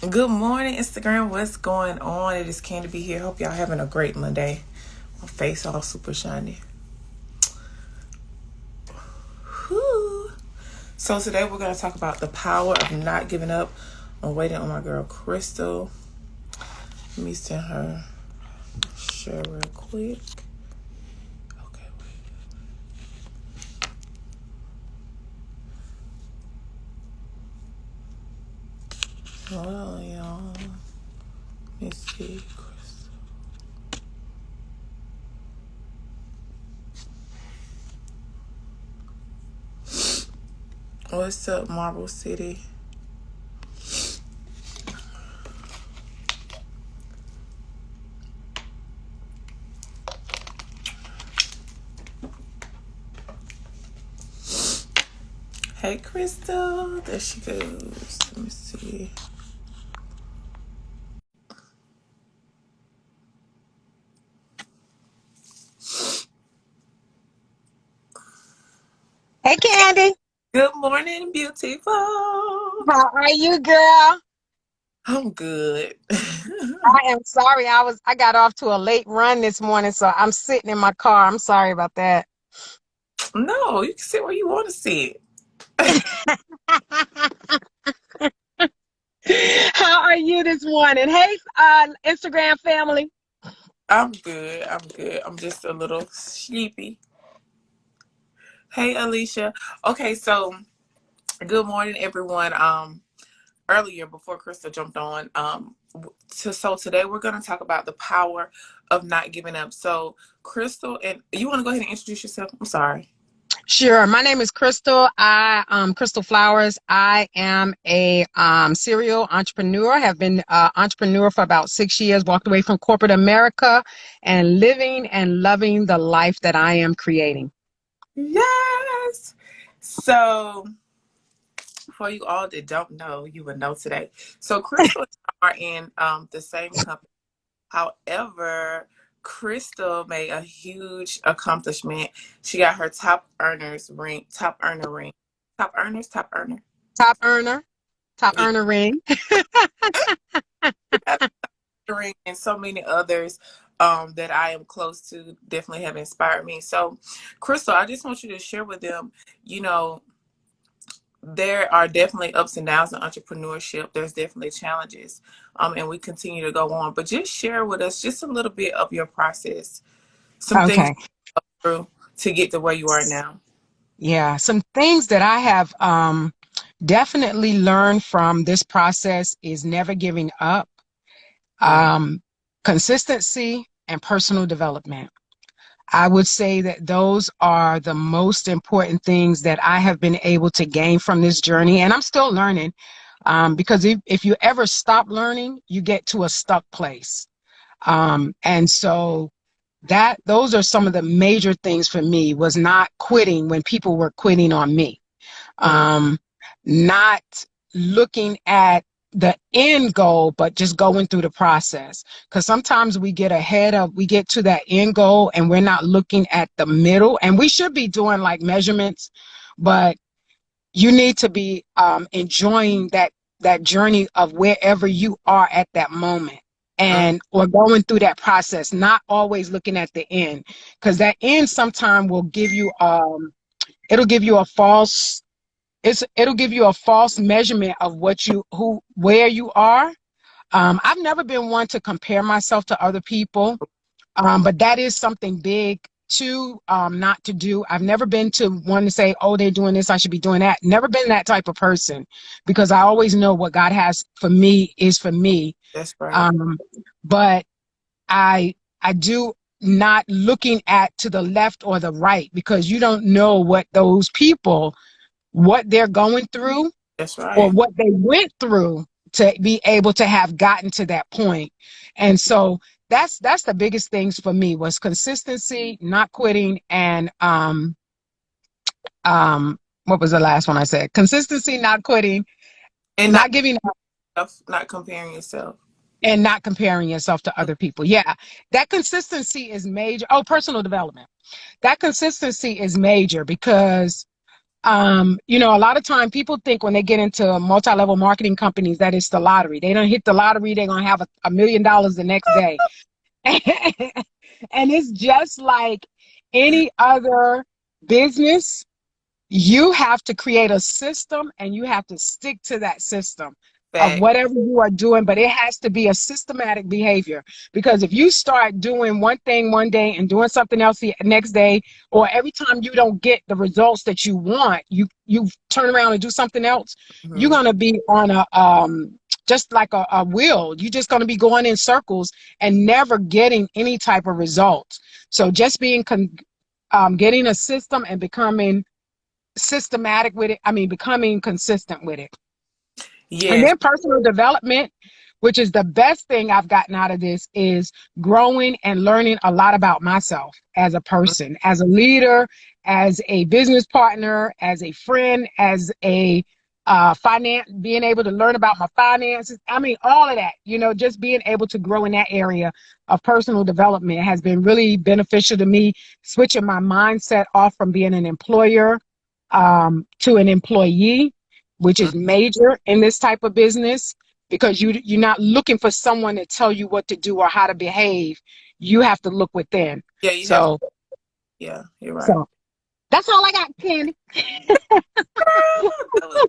Good morning, Instagram. What's going on? It is Candy B here. Hope y'all having a great Monday. My face all super shiny. Whew. So today we're going to talk about the power of not giving up. I'm waiting on my girl Crystal. Let me send her share real quick. Okay, wait. Hold on, y'all. Let me see. Crystal. What's up, Marble City? Hey, Crystal. There she goes. Let me see. Hey, Candy. Good morning, beautiful. How are you, girl? I'm good. I am sorry. I got off to a late run this morning, so I'm sitting in my car. I'm sorry about that. No, you can sit where you want to sit. How are you this morning? Hey, Instagram family. I'm good. I'm good. I'm just a little sleepy. Hey, Alicia. Okay, so good morning, everyone. Earlier before Krista jumped on, so today we're going to talk about the power of not giving up. So, Crystal, and you want to go ahead and introduce yourself? I'm sorry. Sure. My name is Crystal. Crystal Flowers. I am a serial entrepreneur. Have been entrepreneur for about 6 years. Walked away from corporate America and living and loving the life that I am creating. Yes. So, for you all that don't know, you will know today. So, Crystal and I are in the same company. However, Crystal made a huge accomplishment. She got her top earner ring, top earner, Top earner. Top yeah, earner ring. ring, and so many others that I am close to definitely have inspired me. So, Crystal, I just want you to share with them, you know, there are definitely ups and downs in entrepreneurship. There's definitely challenges, and we continue to go on. But just share with us just a little bit of your process, some things Okay. through to get to where you are now. Yeah. Some things that I have definitely learned from this process is never giving up, Mm, um, consistency, and personal development. I would say that those are the most important things that I have been able to gain from this journey. And I'm still learning, because if you ever stop learning, you get to a stuck place. And so that those are some of the major things for me, was not quitting when people were quitting on me. mm, um, Not looking at the end goal, but just going through the process. Because sometimes we get to that end goal and we're not looking at the middle. And we should be doing like measurements, but you need to be enjoying that journey of wherever you are at that moment, mm. and or going through that process, not always looking at the end, because that end sometime will give you it'll give you a false it'll give you a false measurement of where you are. I've never been one to compare myself to other people, but that is something big to not to do. I've never been to one to say, oh, they're doing this, I should be doing that. Never been that type of person, because I always know what God has for me is for me. That's right. Um, but I do not looking at to the left or the right, because you don't know what they're going through, That's or right. what they went through to be able to have gotten to that point. And so that's the biggest things for me, was consistency, not quitting, and what was the last one I said? Consistency, not quitting, And not giving up, not comparing yourself. and not comparing yourself to other people. Yeah, that consistency is major. Oh, personal development. That consistency is major, because A lot of time people think when they get into multi-level marketing companies that it's the lottery. They don't hit the lottery, they're gonna have $1 million the next day. And it's just like any other business. You have to create a system and you have to stick to that system of Fact. whatever you are doing, but it has to be a systematic behavior. Because if you start doing one thing one day and doing something else the next day, or every time you don't get the results that you want, you turn around and do something else, you're Hmm. gonna be on a just like a wheel. You're just gonna be going in circles and never getting any type of results. So just getting a system and becoming systematic with it. I mean, becoming consistent with it. And Yes. then personal development, which is the best thing I've gotten out of this, is growing and learning a lot about myself as a person, as a leader, as a business partner, as a friend, as a finance, being able to learn about my finances. I mean, all of that, just being able to grow in that area of personal development has been really beneficial to me, switching my mindset off from being an employer to an employee, which Mhm. is major in this type of business, because you're not looking for someone to tell you what to do or how to behave. You have to look within. Yeah, you have. So Yeah, you're right. so that's all I got, Candy. That was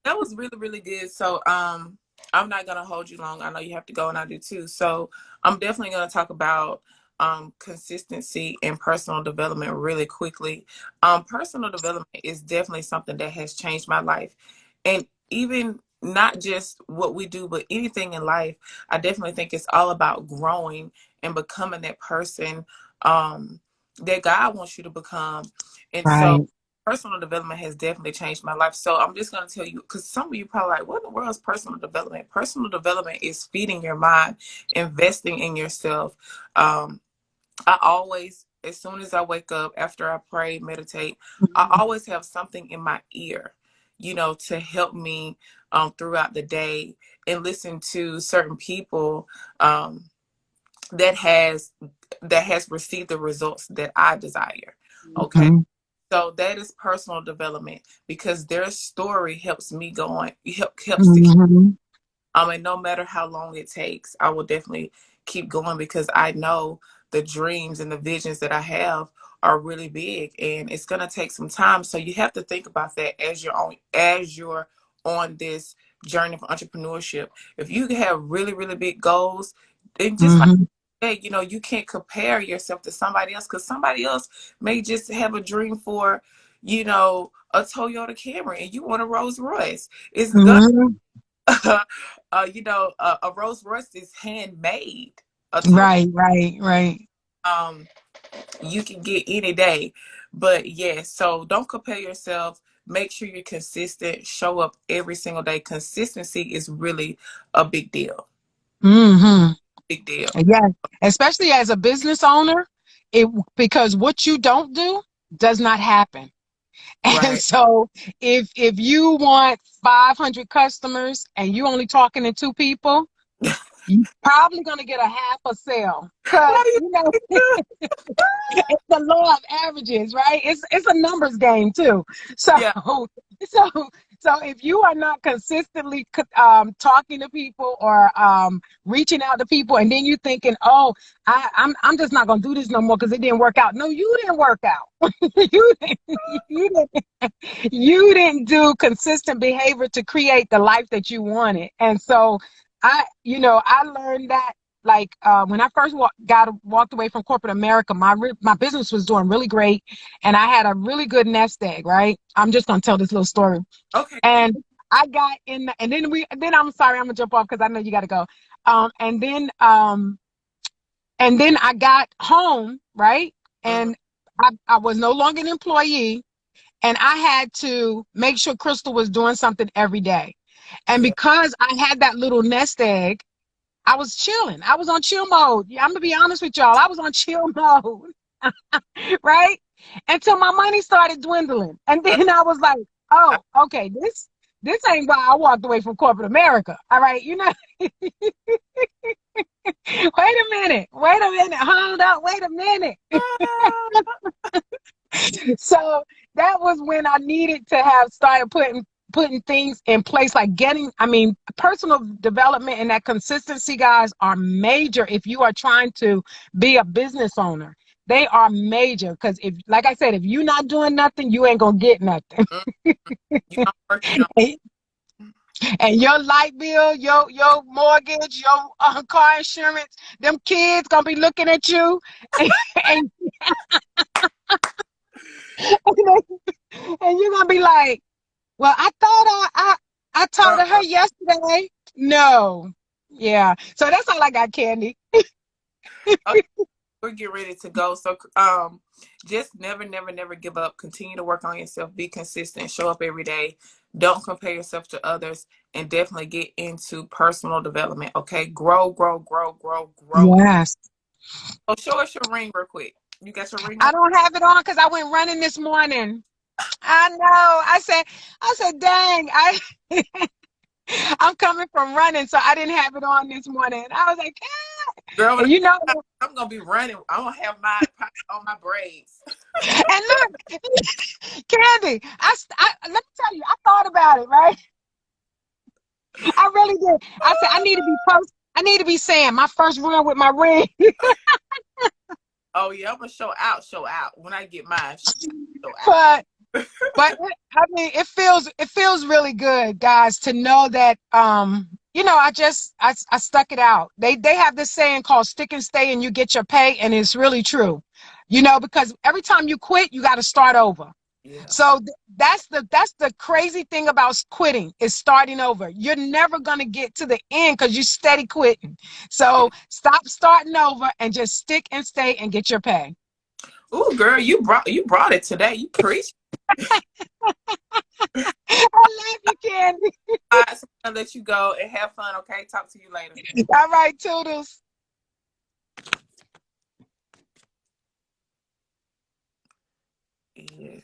that was really, really good. So, I'm not gonna hold you long. I know you have to go, and I do too. So, I'm definitely gonna talk about consistency and personal development really quickly. Personal development is definitely something that has changed my life, and even not just what we do, but anything in life. I definitely think it's all about growing and becoming that person that God wants you to become, and so Right. personal development has definitely changed my life. So I'm just going to tell you, because some of you probably like, what in the world is personal development? Personal development is feeding your mind, investing in yourself. I always, as soon as I wake up, after I pray, meditate, I Mhm. always have something in my ear, to help me throughout the day, and listen to certain people um, that has received the results that I desire. Okay. Mhm. So that is personal development, because their story helps me go on, helps to keep, Mhm. and no matter how long it takes, I will definitely keep going, because I know the dreams and the visions that I have are really big, and it's gonna take some time. So you have to think about that as you're on this journey of entrepreneurship. If you have really, really big goals, then just like, Mhm. hey, you can't compare yourself to somebody else, because somebody else may just have a dream for, a Toyota Camry, and you want a Rolls Royce. It's gonna, Mhm. a Rolls Royce is handmade. A Toyota, Right. Right. Right. um, you can get any day. But yeah, so don't compare yourself. Make sure you're consistent. Show up every single day. Consistency is really a big deal. Mhm. Big deal. Yeah. Especially as a business owner, it because what you don't do does not happen. And Right. so if you want 500 customers and you only talking to two people, you're probably going to get a half a sale, because Why do you? it's the law of averages, right? It's a numbers game too. So Yeah. so so if you are not consistently talking to people or reaching out to people, and then you thinking, oh, I'm just not gonna do this no more because it didn't work out. No, you didn't work out. You didn't do consistent behavior to create the life that you wanted. And so I learned that, like, when I first walked away from corporate America, my business was doing really great, and I had a really good nest egg. Right, I'm just gonna tell this little story. Okay. And I got in, and then I'm sorry, I'm gonna jump off because I know you got to go. Um, and then um, and then I got home, right, Mhm. and I was no longer an employee, and I had to make sure Crystal was doing something every day. And Yeah. because I had that little nest egg, I was chilling. I was on chill mode. Yeah, I'm gonna be honest with y'all. I was on chill mode, right? Until my money started dwindling. And Uh, then I was like, I- oh, okay, this ain't why I walked away from corporate America. All right, wait a minute, hold up, wait a minute. Ah, So was when I needed to have started putting things in place, like personal development and that consistency, guys, are major if you are trying to be a business owner. They are major because if, like I said, if you're not doing nothing, you ain't gonna get nothing. Mm. You don't work, you don't. And your light bill, your mortgage, your car insurance, them kids gonna be looking at you, and, and, and you're gonna be like, "Well, I thought I talked to her Uh-uh. yesterday." No, yeah. So that's all I got, Candy. Okay, we'll get ready to go. So, just never give up. Continue to work on yourself. Be consistent. Show up every day. Don't compare yourself to others, and definitely get into personal development. Okay, grow, grow, grow, grow, grow. Yes. So, show us your ring real quick. You got your ring I on? don't have it on because I went running this morning. I know. I said, dang, I'm coming from running, so I didn't have it on this morning. I was like, Girl, when and you know, I'm gonna be running, I'm gonna have my pot on my braids. and look, Candy, let me tell you, I thought about it, right? I really did. I said, I need to be saying my first run with my ring. Oh yeah, I'm gonna show out when I get mine. Show out. but I mean, it feels really good, guys, to know that I stuck it out. They have this saying called stick and stay and you get your pay, and it's really true. Because every time you quit, you got to start over. Yeah. So that's the crazy thing about quitting, is starting over. You're never gonna get to the end because you steady quitting. So stop starting over and just stick and stay and get your pay. Ooh, girl, you brought it today. You preach. I love you, Candy. All right, so I'm gonna let you go and have fun. Okay, talk to you later. All right, toodles. Yeah.